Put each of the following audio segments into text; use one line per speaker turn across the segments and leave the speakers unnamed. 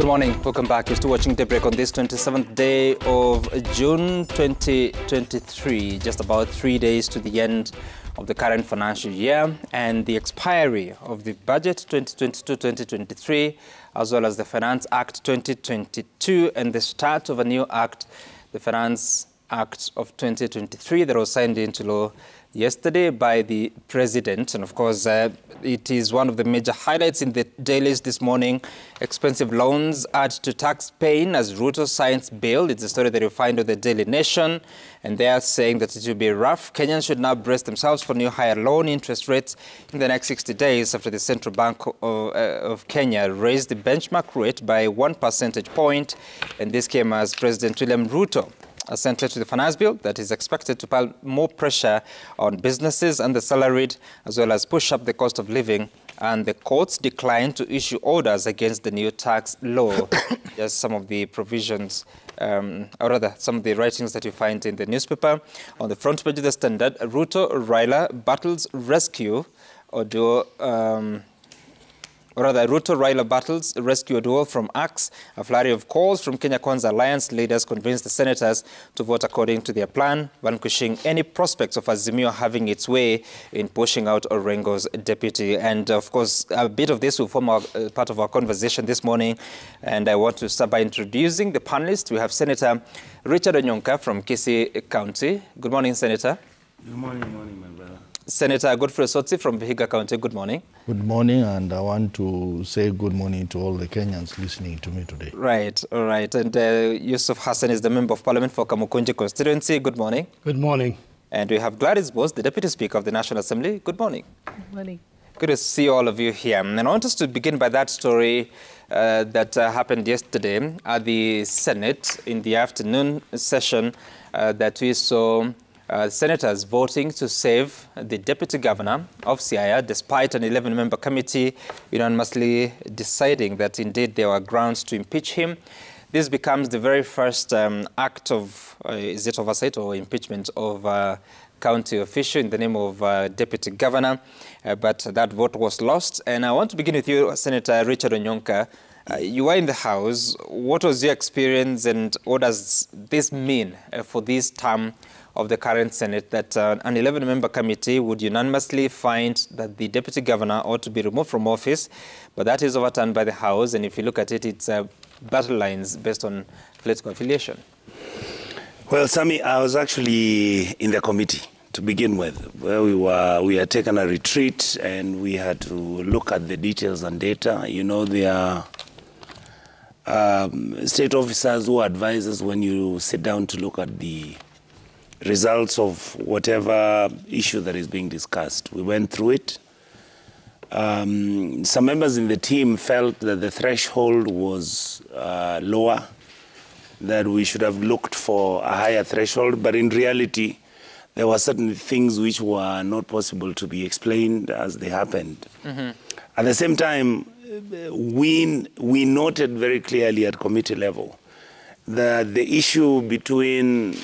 morning. Welcome back. You're still watching Daybreak on this 27th day of June 2023. Just about 3 days to the end of the current financial year and the expiry of the budget 2022-2023, as well as the Finance Act 2022 and the start of a new act, the Finance Act of 2023, that was signed into law yesterday by the President. And of course, it is one of the major highlights in the dailies this morning. Expensive loans add to tax pain as Ruto signs bill. It's a story that you find on the Daily Nation. And they are saying that it will be rough. Kenyans should now brace themselves for new higher loan interest rates in the next 60 days after the Central Bank of Kenya raised the benchmark rate by 1 percentage point. And this came as President William Ruto assented to the finance bill that is expected to pile more pressure on businesses and the salaried, as well as push up the cost of living. And the courts declined to issue orders against the new tax law. Just some of the provisions, or rather, some of the writings that you find in the newspaper. On the front page of the Standard, Ruto Raila battles rescue Ruto Raila battles rescue duo from axe. A flurry of calls from Kenya Kwanza Alliance leaders convinced the senators to vote according to their plan, vanquishing any prospects of Azimio having its way in pushing out Orengo's deputy. And of course, a bit of this will form part of our conversation this morning. And I want to start by introducing the panelists. We have Senator Richard Onyonka from Kisii County. Good morning, Senator.
Good morning, my brother.
Senator Godfrey Osotsi from Vihiga County. Good morning.
Good morning, and I want to say good morning to all the Kenyans listening to me today.
Right, all right. And Yusuf Hassan is the Member of Parliament for Kamukunji constituency. Good morning.
Good morning.
And we have Gladys Bose, the Deputy Speaker of the National Assembly. Good morning.
Good morning.
Good to see all of you here. And I want us to begin by that story that happened yesterday at the Senate in the afternoon session that we saw senators voting to save the Deputy Governor of Siaya, despite an 11-member committee unanimously deciding that indeed there were grounds to impeach him. This becomes the very first act of, is it oversight or impeachment of a county official in the name of Deputy Governor, but that vote was lost. And I want to begin with you, Senator Richard Onyonka. You were in the House. What was your experience and what does this mean for this term of the current Senate, that an 11-member committee would unanimously find that the Deputy Governor ought to be removed from office, but that is overturned by the House, and if you look at it, it's battle lines based on political affiliation?
Well, Sammy, I was actually in the committee to begin with, where we had taken a retreat and we had to look at the details and data. You know, there are state officers who advise us when you sit down to look at the results of whatever issue that is being discussed. We went through it. Some members in the team felt that the threshold was lower, that we should have looked for a higher threshold, but in reality, there were certain things which were not possible to be explained as they happened. Mm-hmm. At the same time, we noted very clearly at committee level that the issue between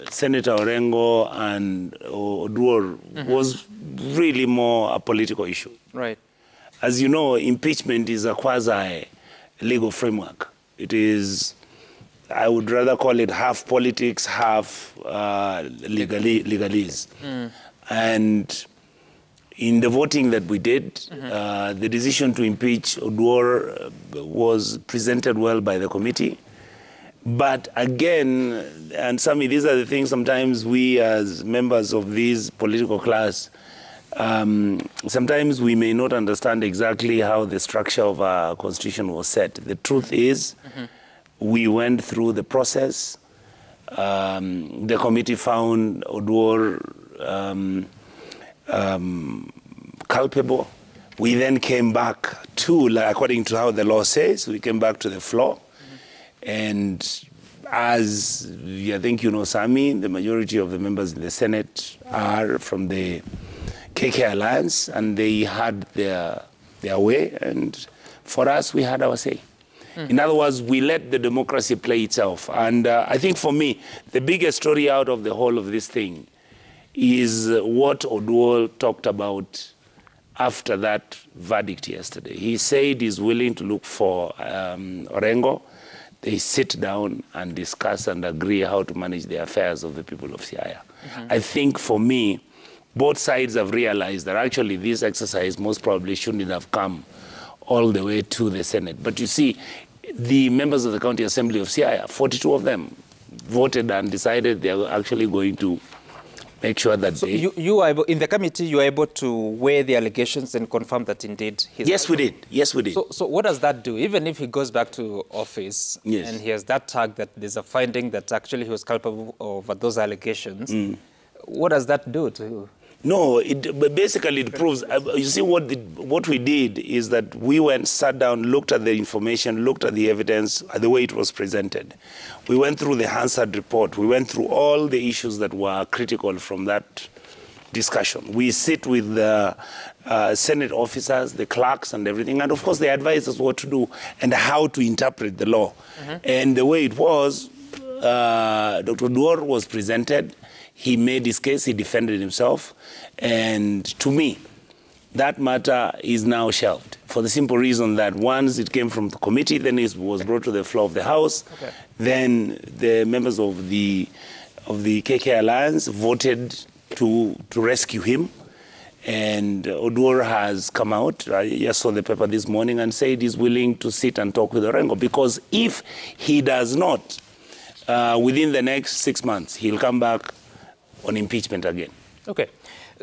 Senator Orengo and Oduor was really more a political issue.
Right.
As you know, impeachment is a quasi-legal framework. It is, I would rather call it half politics, half legalese. And in the voting that we did, the decision to impeach Oduor was presented well by the committee. But again, and Sammy, these are the things sometimes we as members of this political class, sometimes we may not understand exactly how the structure of our constitution was set. The truth is, we went through the process. The committee found Oduor culpable. We then came back to, according to how the law says, we came back to the floor. And as I think you know, Sami, the majority of the members in the Senate are from the KK Alliance, and they had their way, and for us, we had our say. In other words, we let the democracy play itself. And I think for me, the biggest story out of the whole of this thing is what Oduor talked about after that verdict yesterday. He said he's willing to look for Orengo. They sit down and discuss and agree how to manage the affairs of the people of Siaya. I think for me, both sides have realized that actually this exercise most probably shouldn't have come all the way to the Senate. But you see, the members of the County Assembly of Siaya, 42 of them, voted and decided they are actually going to make sure that
so you are able, in the committee, you are able to weigh the allegations and confirm that indeed he's...
Yes, we did. Yes, we did.
So what does that do? Even if he goes back to office and he has that tag that there's a finding that actually he was culpable of those allegations, what does that do to you?
No, basically it proves, you see what we did is that we went, sat down, looked at the information, looked at the evidence, the way it was presented. We went through the Hansard report. We went through all the issues that were critical from that discussion. We sit with the Senate officers, the clerks and everything, and of course they advise us what to do and how to interpret the law. And the way it was, Dr. Duor was presented. He made his case, he defended himself, and to me, that matter is now shelved for the simple reason that once it came from the committee, then it was brought to the floor of the House, then the members of the KK Alliance voted to rescue him, and Oduor has come out, I just saw the paper this morning, and said he's willing to sit and talk with Orengo, because if he does not, within the next 6 months, he'll come back on impeachment again. Okay.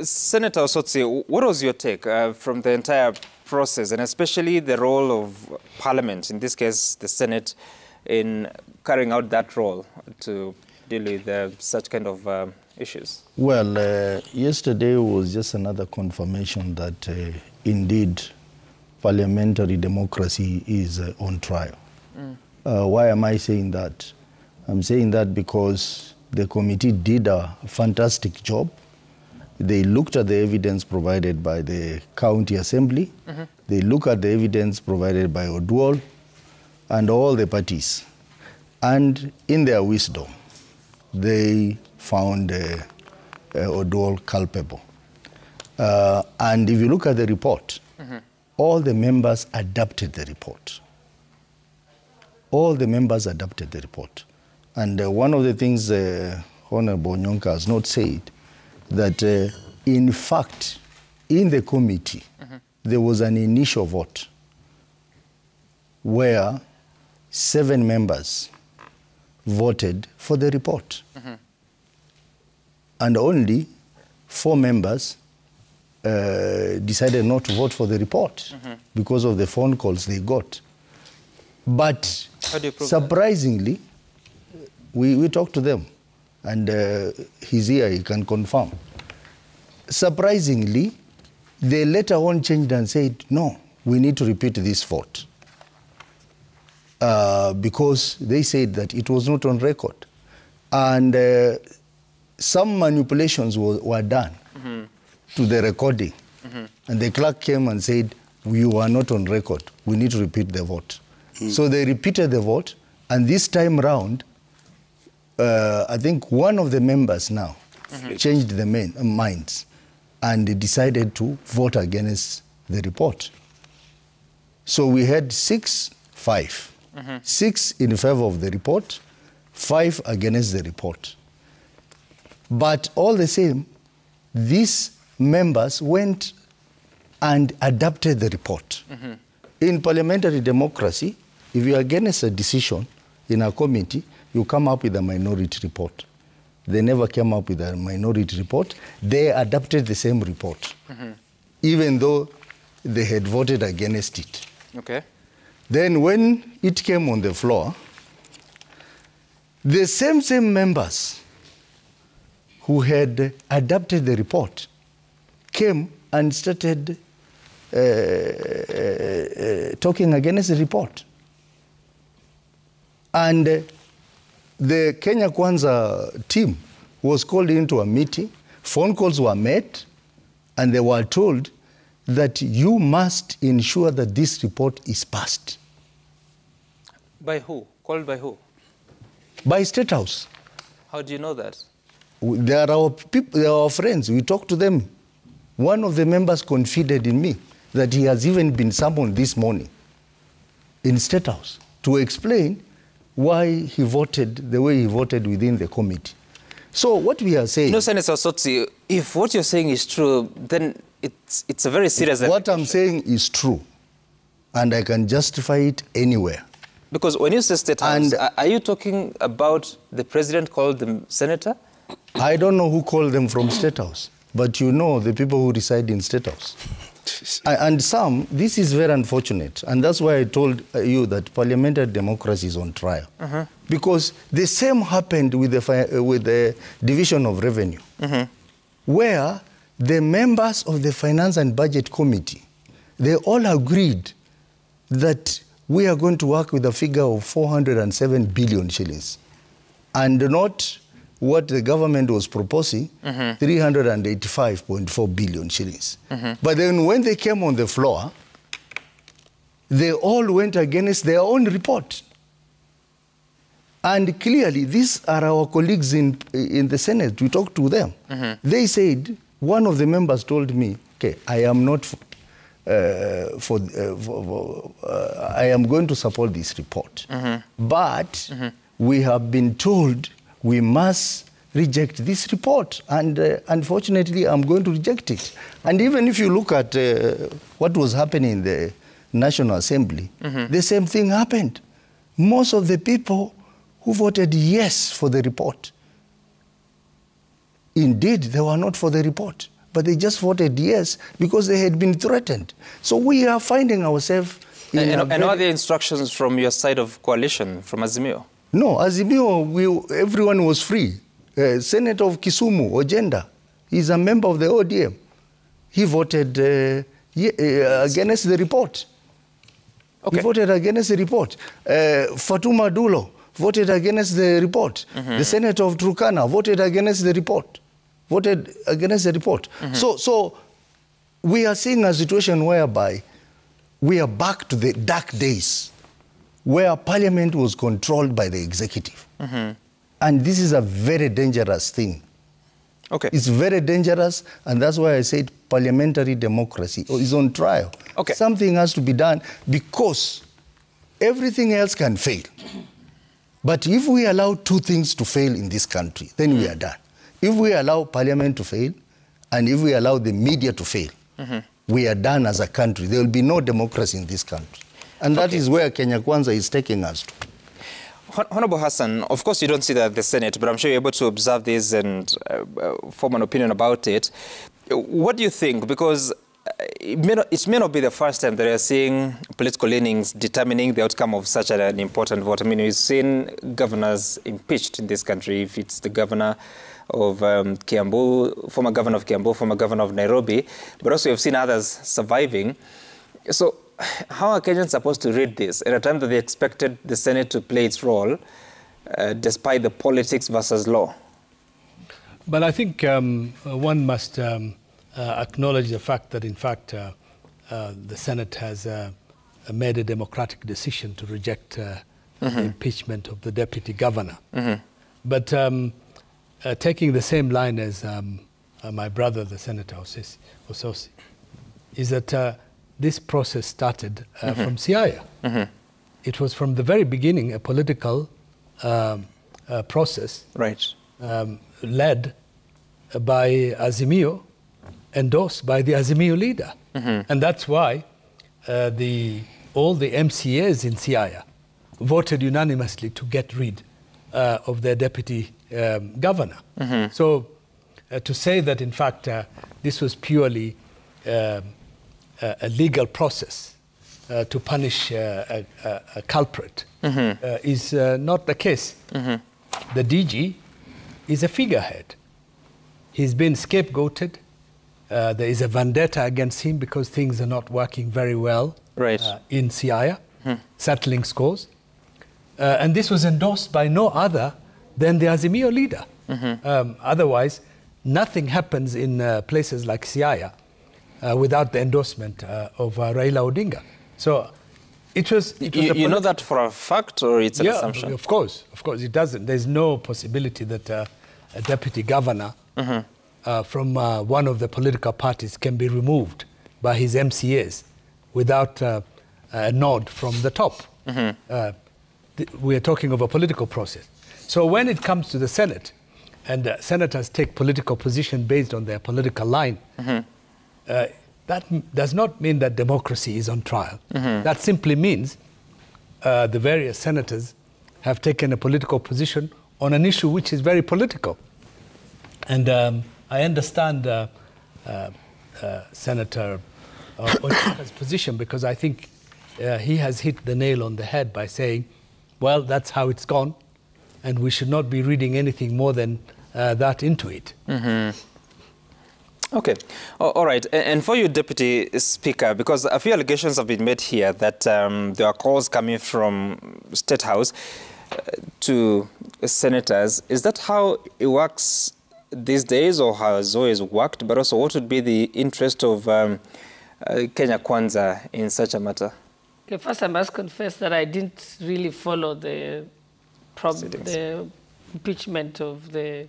Senator Osotsi, what was your take from the entire process, and especially the role of Parliament, in this case the Senate, in carrying out that role to deal with such kind of issues?
Well, yesterday was just another confirmation that indeed parliamentary democracy is on trial. Why am I saying that? I'm saying that because the committee did a fantastic job. They looked at the evidence provided by the county assembly. They looked at the evidence provided by Oduor and all the parties. And in their wisdom, they found Oduor culpable. And if you look at the report, all the members adopted the report. All the members adopted the report. And one of the things Honorable Nyonka has not said, that in fact, in the committee, there was an initial vote where 7 members voted for the report. And only 4 members decided not to vote for the report because of the phone calls they got. But surprisingly, we talked to them, and he's here, he can confirm. Surprisingly, they later on changed and said, no, we need to repeat this vote. Because they said that it was not on record. And some manipulations were done to the recording. And the clerk came and said, you are not on record, we need to repeat the vote. So they repeated the vote, and this time round, I think one of the members now changed the minds and decided to vote against the report. So we had 6-5. 6 in favor of the report, 5 against the report. But all the same, these members went and adopted the report. In parliamentary democracy, if you are against a decision in a committee, you come up with a minority report. They never came up with a minority report. They adopted the same report, even though they had voted against it.
Okay.
Then when it came on the floor, the same members who had adopted the report came and started talking against the report. And the Kenya Kwanza team was called into a meeting, phone calls were made, and they were told that you must ensure that this report is passed.
By who? Called by who?
By State House.
How do you know that?
They are our people, they are our friends. We talk to them One of the members confided in me that he has even been summoned this morning in State House to explain why he voted the way he voted within the committee. So what we are saying...
No, Senator Sotsi, if what you're saying is true, then it's a very serious...
What I'm saying is true, and I can justify it anywhere.
Because when you say State House, are you talking about the president called them senator?
I don't know who called them from State House, but you know the people who reside in State House. And some, this is very unfortunate, and that's why I told you that parliamentary democracy is on trial. Because the same happened with the Division of Revenue, where the members of the Finance and Budget Committee, they all agreed that we are going to work with a figure of 407 billion shillings, and not what the government was proposing, 385.4 billion shillings. But then when they came on the floor, they all went against their own report. And clearly, these are our colleagues in the Senate. We talked to them. They said, one of the members told me, okay, I am not I am going to support this report. But we have been told we must reject this report, and unfortunately, I'm going to reject it. And even if you look at what was happening in the National Assembly, the same thing happened. Most of the people who voted yes for the report, indeed, they were not for the report, but they just voted yes because they had been threatened. So we are finding ourselves in
And are there instructions from your side of coalition, from Azimio?
No, Azimio, everyone was free. Senator of Kisumu, Ojenda, he's a member of the ODM. He voted against the report. Okay. He voted against the report. Fatuma Dulo voted against the report. The senator of Turkana voted against the report. So we are seeing a situation whereby we are back to the dark days where parliament was controlled by the executive. And this is a very dangerous thing. Okay. It's very dangerous, and that's why I said parliamentary democracy is on trial. Okay. Something has to be done because everything else can fail. But if we allow two things to fail in this country, then we are done. If we allow parliament to fail, and if we allow the media to fail, we are done as a country. There will be no democracy in this country. And that is where Kenya Kwanza is taking us to.
Honorable Hassan, of course you don't see that at the Senate, but I'm sure you're able to observe this and form an opinion about it. What do you think? Because it may not be the first time that you're seeing political leanings determining the outcome of such an important vote. I mean, we've seen governors impeached in this country, if it's the governor of Kiambu, former governor of Kiambu, former governor of Nairobi, but also you've seen others surviving. So how are Kenyans supposed to read this at a time that they expected the Senate to play its role despite the politics versus law?
But I think one must acknowledge the fact that, in fact, the Senate has made a democratic decision to reject the impeachment of the deputy governor. But taking the same line as my brother, the Senator Ososi, is that this process started from Siaya. It was from the very beginning a political process led by Azimio, endorsed by the Azimio leader. And that's why all the MCAs in Siaya voted unanimously to get rid of their deputy governor. So to say that, in fact, this was purely a legal process to punish a culprit is not the case. The DG is a figurehead. He's been scapegoated. There is a vendetta against him because things are not working very well in Siaya, settling scores. And this was endorsed by no other than the Azimio leader. Otherwise, nothing happens in places like Siaya without the endorsement of Raila Odinga. So it was
you know that for a fact, or it's an assumption?
Of course it doesn't. There's no possibility that a deputy governor from one of the political parties can be removed by his MCAs without a nod from the top. We are talking of a political process. So when it comes to the Senate, and senators take political position based on their political line, that does not mean that democracy is on trial. That simply means the various senators have taken a political position on an issue which is very political. And I understand Senator Onyeka's position, because I think he has hit the nail on the head by saying, well, that's how it's gone, and we should not be reading anything more than that into it.
Okay. All right. And for you, Deputy Speaker, because a few allegations have been made here that there are calls coming from State House to senators. Is that how it works these days, or has always worked? But also, what would be the interest of Kenya Kwanza in such a matter?
Okay, first I must confess that I didn't really follow the impeachment of the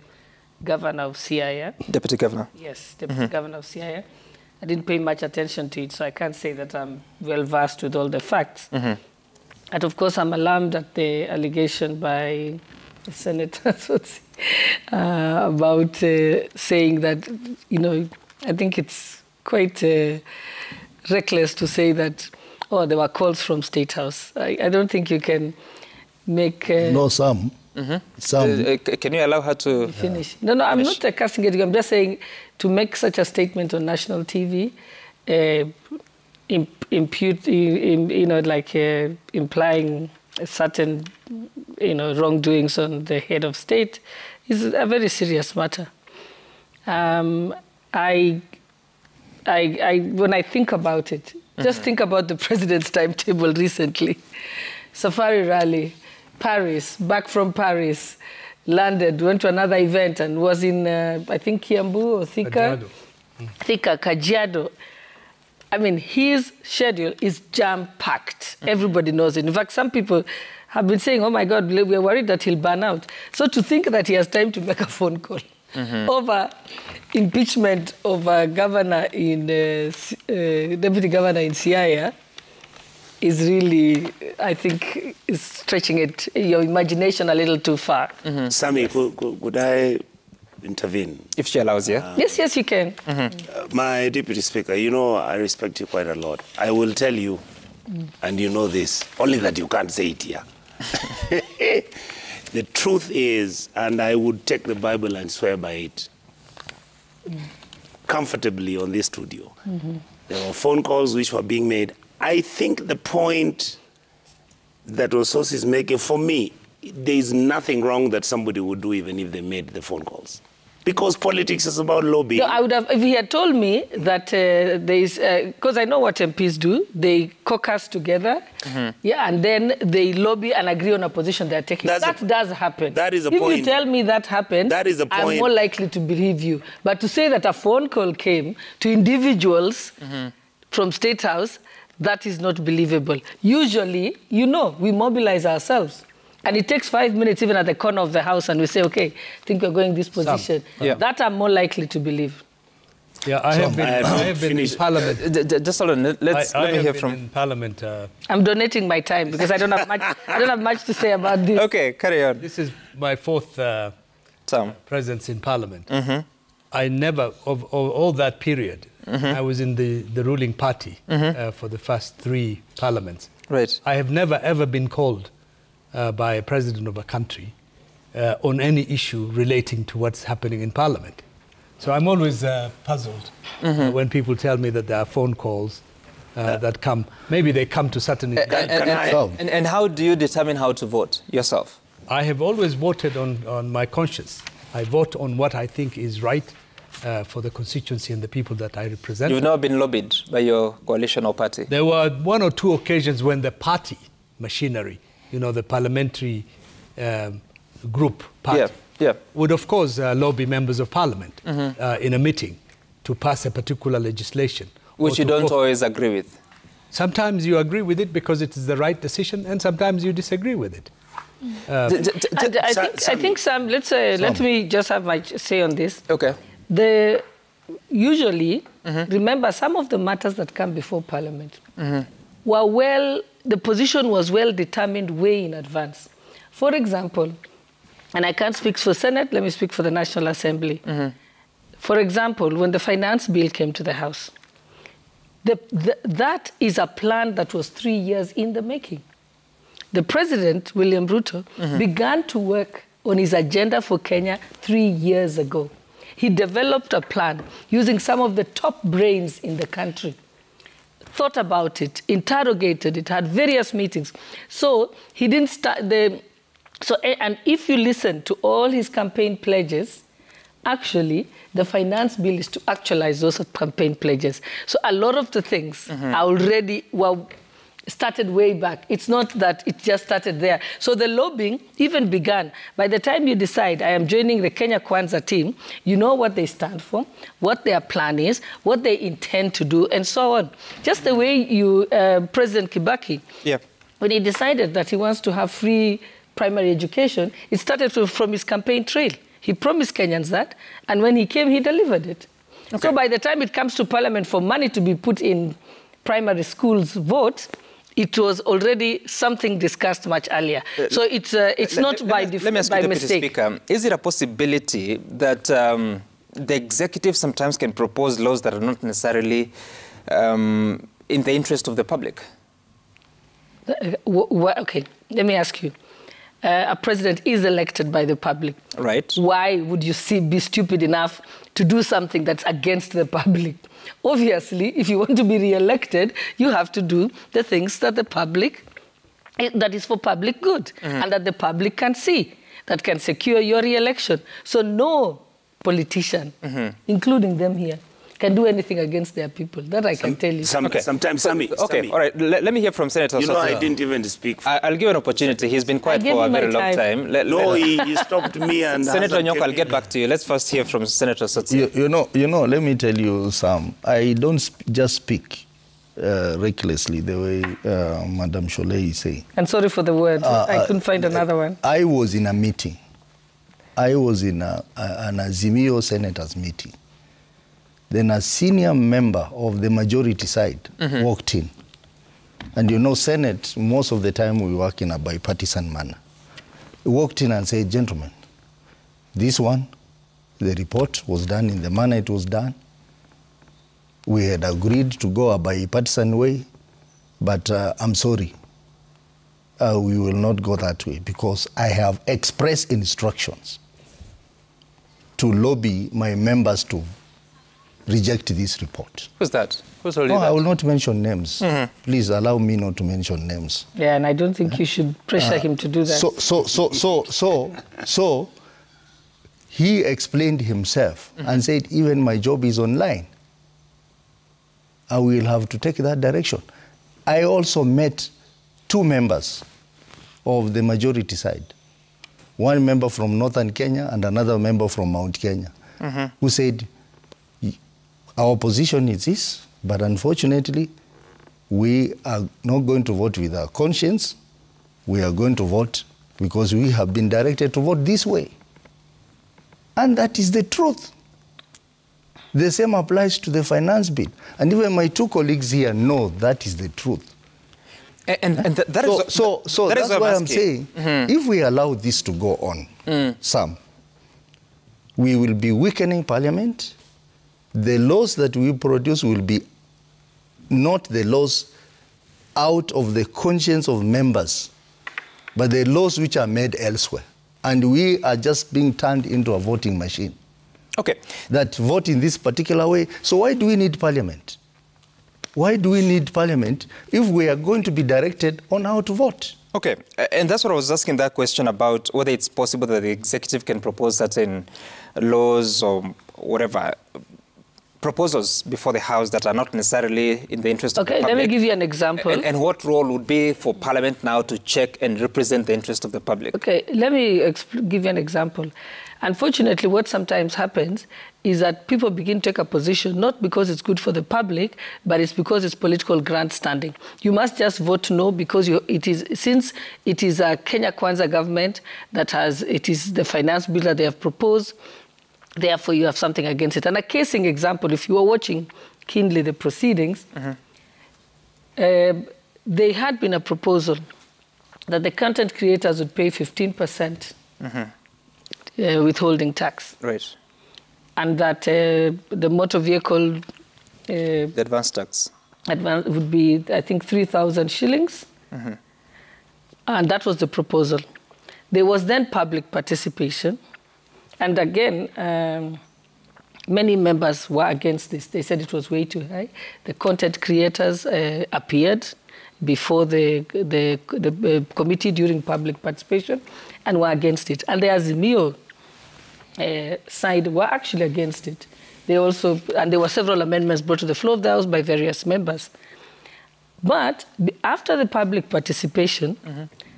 governor of Siaya.
Deputy Governor?
Yes, Deputy Governor of Siaya. I didn't pay much attention to it, so I can't say that I'm well versed with all the facts. And of course, I'm alarmed at the allegation by the Senator about saying that, you know, I think it's quite reckless to say that, oh, there were calls from State House. I don't think you can make...
No, some. Some.
Can you allow her to
finish? No, I'm not castigating. I'm just saying to make such a statement on national TV, implying a certain, wrongdoings on the head of state is a very serious matter. When I think about it, just think about the president's timetable recently. Safari rally, Paris, back from Paris, landed, went to another event and was in, I think, Kiambu or Thika. Kajiado. I mean, his schedule is jam-packed. Everybody knows it. In fact, some people have been saying, oh my God, we're worried that he'll burn out. So to think that he has time to make a phone call over impeachment of a governor in, deputy governor in Siaya is really, I think, is stretching your imagination a little too far.
Sammy, could I intervene?
If she allows, yeah?
Yes, you can.
My Deputy Speaker, you know, I respect you quite a lot. I will tell you, and you know this, only that you can't say it here. The truth is, and I would take the Bible and swear by it, comfortably on this studio, there were phone calls which were being made. I think the point that Ososi is making, for me, there is nothing wrong that somebody would do even if they made the phone calls. Because politics is about lobbying.
No, I would have, if he had told me that there is, because I know what MPs do, they caucus together, and then they lobby and agree on a position they're taking. That does happen.
That is a point.
If you tell me that happened,
that is a point.
I'm more likely to believe you. But to say that a phone call came to individuals from State House, that is not believable. Usually, we mobilize ourselves. And it takes 5 minutes even at the corner of the house and we say, okay, I think we're going this position. That I'm more likely to believe.
Yeah, I have been in Parliament.
Just hold on, let me hear from...
in Parliament.
I'm donating my time because I don't have much to say about this.
Okay, carry on.
This is my fourth presence in Parliament. I never, of all that period, I was in the ruling party for the first 3 parliaments.
Right.
I have never, ever been called by a president of a country on any issue relating to what's happening in Parliament. So I'm always puzzled when people tell me that there are phone calls that come. Maybe they come to certain...
And how do you determine how to vote yourself?
I have always voted on my conscience. I vote on what I think is right for the constituency and the people that I represent.
You've never been lobbied by your coalition or party?
There were 1 or 2 occasions when the party machinery, the parliamentary group party, would of course lobby members of parliament in a meeting to pass a particular legislation.
Which you don't always agree with?
Sometimes you agree with it because it is the right decision, and sometimes you disagree with it.
I think, Sam, let me just have my say on this.
Okay.
Usually, remember, some of the matters that come before Parliament were the position was well determined way in advance. For example, and I can't speak for Senate, let me speak for the National Assembly. For example, when the finance bill came to the House, that is a plan that was 3 years in the making. The President, William Ruto, began to work on his agenda for Kenya 3 years ago. He developed a plan using some of the top brains in the country, thought about it, interrogated it, had various meetings. So he didn't start and if you listen to all his campaign pledges, actually, the finance bill is to actualize those campaign pledges. So a lot of the things are already started way back. It's not that it just started there. So the lobbying even began. By the time you decide, I am joining the Kenya Kwanza team, you know what they stand for, what their plan is, what they intend to do, and so on. Just the way President Kibaki, when he decided that he wants to have free primary education, it started from his campaign trail. He promised Kenyans that, and when he came, he delivered it. Okay. So by the time it comes to Parliament for money to be put in primary schools' vote, it was already something discussed much earlier. So it's not by mistake. Let me ask you, Deputy
Speaker, is it a possibility that the executive sometimes can propose laws that are not necessarily in the interest of the public?
Okay, let me ask you. A president is elected by the public.
Right.
Why would you be stupid enough to do something that's against the public? Obviously, if you want to be re-elected, you have to do the things that that is for public good and that the public can see, that can secure your re-election. So no politician, including them here, can do anything against their people. That I can tell you.
Sometimes, Sammy.
Okay, all right. Let me hear from Senator
You know, I didn't even speak.
I'll give an opportunity. He's been quiet for a very long time.
He stopped me. And
Senator Nyoko, I'll get back to you. Let's first hear from Senator Sotsi.
You know, let me tell you, Sam, I don't just speak recklessly the way Madam Sholei is saying.
And sorry for the word. I couldn't find another one.
I was in a meeting. I was in an Azimio senators meeting. Then a senior member of the majority side walked in. And you know, Senate, most of the time we work in a bipartisan manner. He walked in and said, gentlemen, this one, the report was done in the manner it was done. We had agreed to go a bipartisan way, but I'm sorry. We will not go that way because I have express instructions to lobby my members to reject this report.
Who's that? Who's holding that?
I will not mention names. Please allow me not to mention names.
Yeah, and I don't think you should pressure him to do that.
So he explained himself and said, even my job is online. I will have to take that direction. I also met 2 members of the majority side. One member from Northern Kenya and another member from Mount Kenya, who said, our position is this, but unfortunately, we are not going to vote with our conscience. We are going to vote because we have been directed to vote this way. And that is the truth. The same applies to the finance bill. And even my 2 colleagues here know that is the truth. That's why I'm saying, if we allow this to go on, Sam, we will be weakening Parliament. The laws that we produce will be not the laws out of the conscience of members, but the laws which are made elsewhere. And we are just being turned into a voting machine.
Okay.
That vote in this particular way. So why do we need Parliament? Why do we need Parliament if we are going to be directed on how to vote?
Okay, and that's what I was asking that question about, whether it's possible that the executive can propose certain laws or whatever, proposals before the House that are not necessarily in the interest of the public.
Okay, let me give you an example.
And what role would be for Parliament now to check and represent the interest of the public?
Okay, let me give you an example. Unfortunately, what sometimes happens is that people begin to take a position, not because it's good for the public, but it's because it's political grandstanding. You must just vote no because since it is a Kenya Kwanza government it is the finance bill that they have proposed, therefore you have something against it. And a casing example, if you were watching keenly the proceedings, there had been a proposal that the content creators would pay 15% withholding tax.
Right.
And that the motor vehicle...
the advance tax.
Would be, I think, 3,000 shillings. And that was the proposal. There was then public participation. And again, many members were against this. They said it was way too high. The content creators appeared before the committee during public participation and were against it. And the Azimio side were actually against it. They also, and there were several amendments brought to the floor of the House by various members. But after the public participation,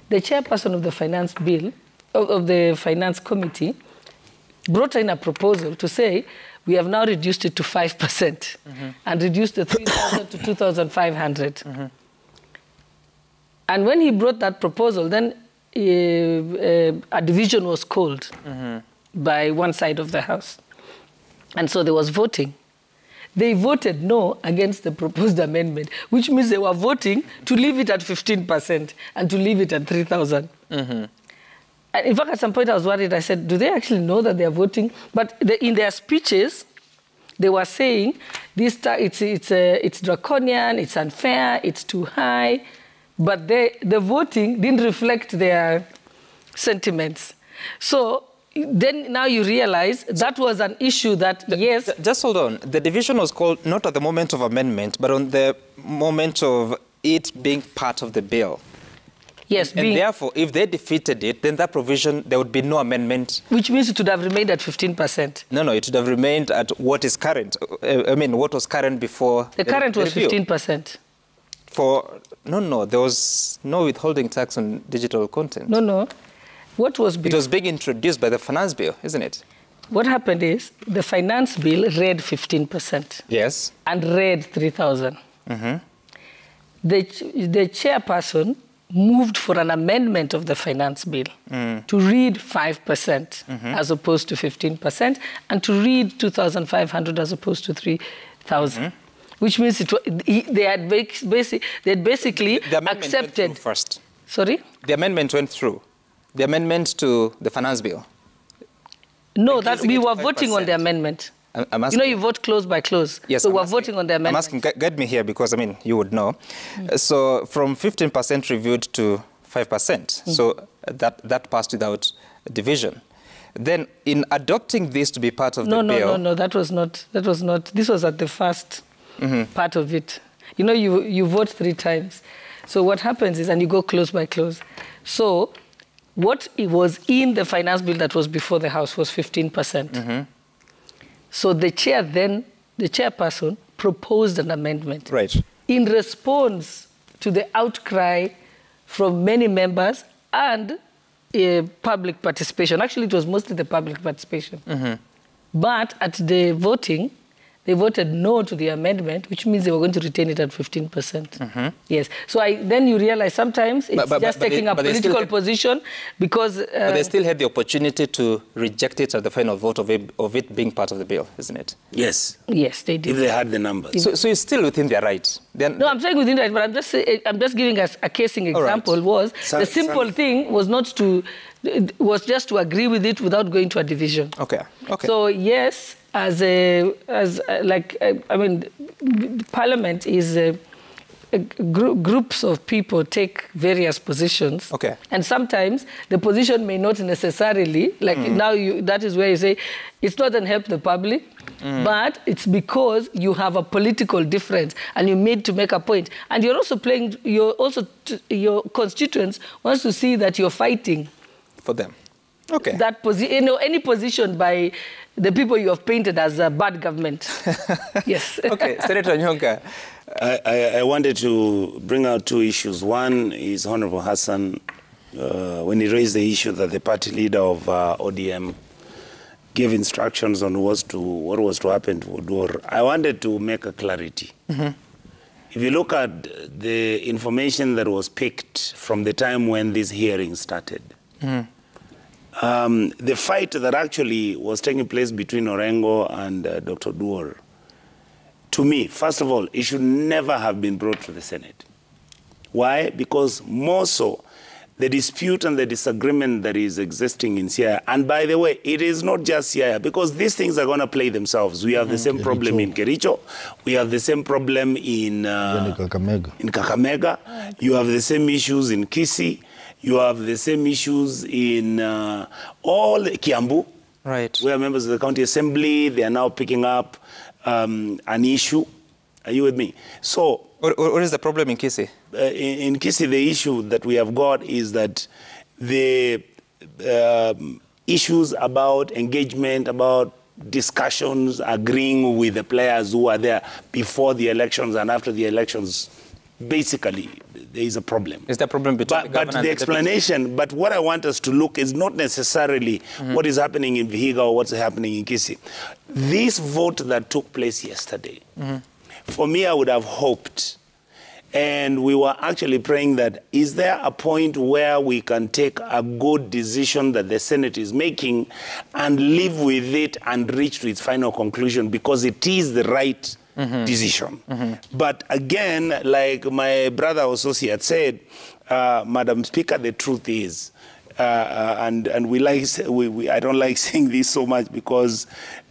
the chairperson of the finance bill, of the finance committee, brought in a proposal to say, we have now reduced it to 5% and reduced the 3,000 to 2,500. And when he brought that proposal, then a division was called by one side of the House. And so there was voting. They voted no against the proposed amendment, which means they were voting to leave it at 15% and to leave it at 3,000. And in fact, at some point I was worried. I said, do they actually know that they are voting? But in their speeches, they were saying, it's draconian, it's unfair, it's too high. But the voting didn't reflect their sentiments. So then now you realize that was an issue that, yes...
Just hold on. The division was called not at the moment of amendment, but on the moment of it being part of the bill.
Yes.
And therefore, if they defeated it, then that provision, there would be no amendment.
Which means it would have remained at 15%.
No, it would have remained at what is current. I mean, what was current before
the current was
review.
15%.
No, there was no withholding tax on digital content.
No. What was
it was being introduced by the finance bill, isn't it?
What happened is the finance bill read 15%.
Yes.
And read 3,000. The chairperson moved for an amendment of the finance bill to read 5% as opposed to 15% and to read 2,500 as opposed to 3,000. Which means they had basically
the amendment
accepted...
went through first.
Sorry?
The amendment went through. The amendment to the finance bill.
No, that we were voting on the amendment.
I'm asking,
you know, you vote close by close.
Yes,
so we're voting on the amendment.
I'm asking, get me here because, I mean, you would know. So from 15% reviewed to 5%. So that passed without division. Then in adopting this to be part of the bill...
No, that was not. This was at the first part of it. You know, you vote 3 times. So what happens is, and you go close by close. So what it was in the finance bill that was before the House was 15%. So the chairperson proposed an amendment.
Right.
In response to the outcry from many members and public participation. Actually, it was mostly the public participation. But at the voting, they voted no to the amendment, which means they were going to retain it at 15%. Yes. So then you realize sometimes it's just taking a political position because...
but they still had the opportunity to reject it at the final vote of it being part of the bill, isn't it?
Yes.
Yes, they did.
If they had the numbers.
So it's still within their rights?
No, I'm saying within their rights, but I'm just giving us a casing example. Right. Was the simple thing was not to... was just to agree with it without going to a division.
Okay.
So, yes... Parliament is groups of people take various positions.
Okay.
And sometimes the position may not necessarily, now that is where you say, it's not going to help the public, but it's because you have a political difference and you need to make a point. And you're also your constituents wants to see that you're fighting.
For them. Okay.
That any position by the people you have painted as a bad government. Yes.
Okay, Senator Nyonga.
I wanted to bring out 2 issues. One is Honorable Hassan, when he raised the issue that the party leader of ODM gave instructions on what was to happen to Oduor. I wanted to make a clarity. If you look at the information that was picked from the time when this hearing started, the fight that actually was taking place between Orengo and Dr. Duor, to me, first of all, it should never have been brought to the Senate. Why? Because more so, the dispute and the disagreement that is existing in Siaya, and by the way, it is not just Siaya, because these things are going to play themselves. We have the same problem in Kericho. We have the same problem in Kakamega. You have the same issues in Kisii. You have the same issues in all Kiambu,
right,
where members of the county assembly, they are now picking up an issue. Are you with me? So,
what is the problem in Kisii?
In Kisii, the issue that we have got is that the issues about engagement, about discussions, agreeing with the players who are there before the elections and after the elections, basically, there is a problem.
Is there a problem between the governor and
the explanation, but what I want us to look is not necessarily what is happening in Vihiga or what's happening in Kisii. This vote that took place yesterday, for me, I would have hoped, and we were actually praying that, is there a point where we can take a good decision that the Senate is making and live with it and reach to its final conclusion, because it is the right decision. But again, like my brother associate said, Madam Speaker, the truth is, and I don't like saying this so much, because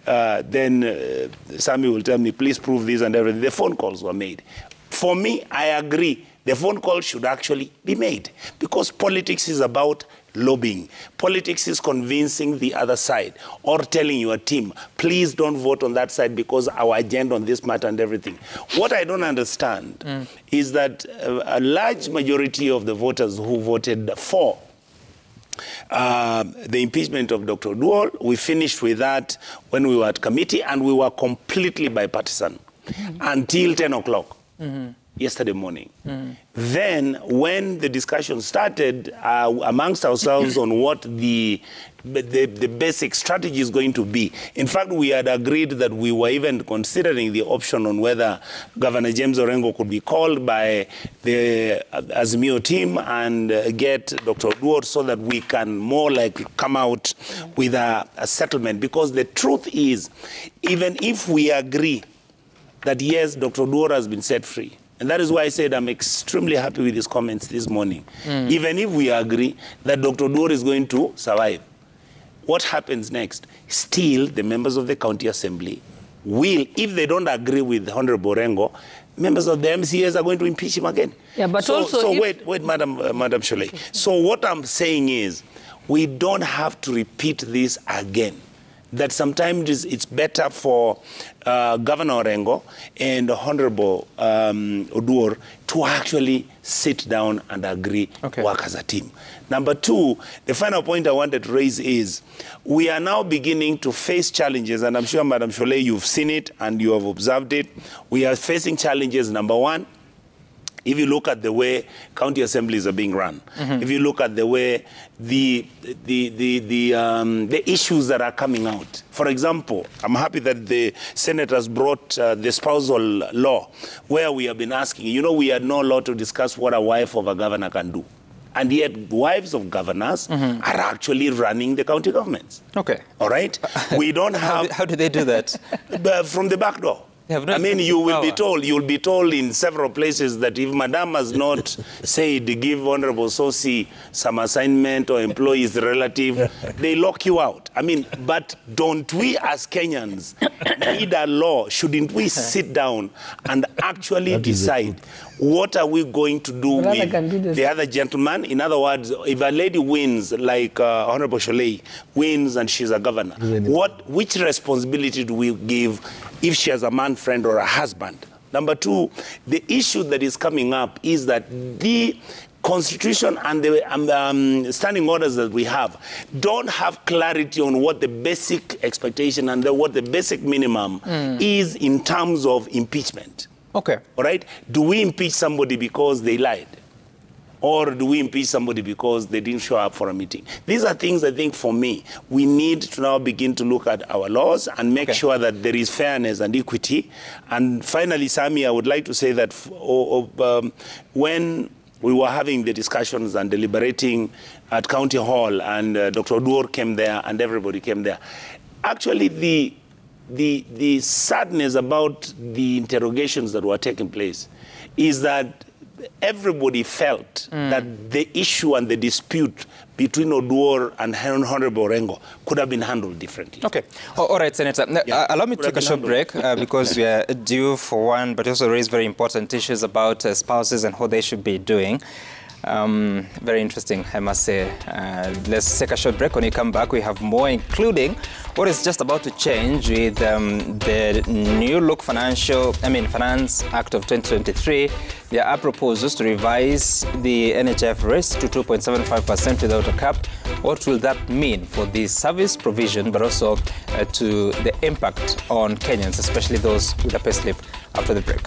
then Sammy will tell me, please prove this and everything. The phone calls were made. For me, I agree. The phone call should actually be made, because politics is about lobbying. Politics is convincing the other side or telling your team, please don't vote on that side because our agenda on this matter and everything. What I don't understand is that a large majority of the voters who voted for the impeachment of Dr. Duor, we finished with that when we were at committee, and we were completely bipartisan until 10 o'clock. Yesterday morning. Then, when the discussion started amongst ourselves on what the basic strategy is going to be, in fact, we had agreed that we were even considering the option on whether Governor James Orengo could be called by the Azimio team and get Dr. Duor, so that we can more like come out with a settlement. Because the truth is, even if we agree that yes, Dr. Duor has been set free, and that is why I said I'm extremely happy with his comments this morning. Even if we agree that Dr. Duor is going to survive, what happens next? Still, the members of the county assembly will, if they don't agree with Honorable Orengo, members of the MCAs are going to impeach him again.
Yeah, but
wait, Madam Sholei. So what I'm saying is, we don't have to repeat this again. That sometimes it's better for Governor Orengo and Honorable Duor to actually sit down and agree, work as a team. Number two, the final point I wanted to raise is, we are now beginning to face challenges, and I'm sure, Madam Sholei, you've seen it and you have observed it. We are facing challenges. Number one, if you look at the way county assemblies are being run, if you look at the way the issues that are coming out. For example, I'm happy that the Senate has brought the spousal law, where we have been asking, you know, we had no law to discuss what a wife of a governor can do. And yet, wives of governors are actually running the county governments. Okay. All right? We don't have...
How do they do that?
From the back door. I mean, you'll be told in several places that if Madam has not said, give Honorable Sosi some assignment or employ his relative, they lock you out. I mean, but don't we as Kenyans need a law? Shouldn't we sit down and actually decide what are we going to do with the other gentleman? In other words, if a lady wins, like Honorable Sholei wins and she's a governor, which responsibility do we give if she has a man friend or a husband? Number two, the issue that is coming up is that the Constitution and the standing orders that we have don't have clarity on what the basic expectation and what the basic minimum is in terms of impeachment. Okay. All right? Do we impeach somebody because they lied? Or do we impeach somebody because they didn't show up for a meeting? These are things, I think, for me, we need to now begin to look at our laws and make sure that there is fairness and equity. And finally, Sami, I would like to say that when we were having the discussions and deliberating at County Hall, and Dr. Oduor came there, and everybody came there. Actually, the sadness about the interrogations that were taking place is that everybody felt that the issue and the dispute between Oduor and Honorable Orengo could have been handled differently.
Okay. All right, Senator. Allow me to take a short break because we are due for one, but also raise very important issues about spouses and how they should be doing. Very interesting, I must say. Let's take a short break. When we come back, we have more, including what is just about to change with the new look Finance Act of 2023. There are proposals to revise the NHIF risk to 2.75% without a cap. What will that mean for the service provision, but also to the impact on Kenyans, especially those with a payslip? After the break.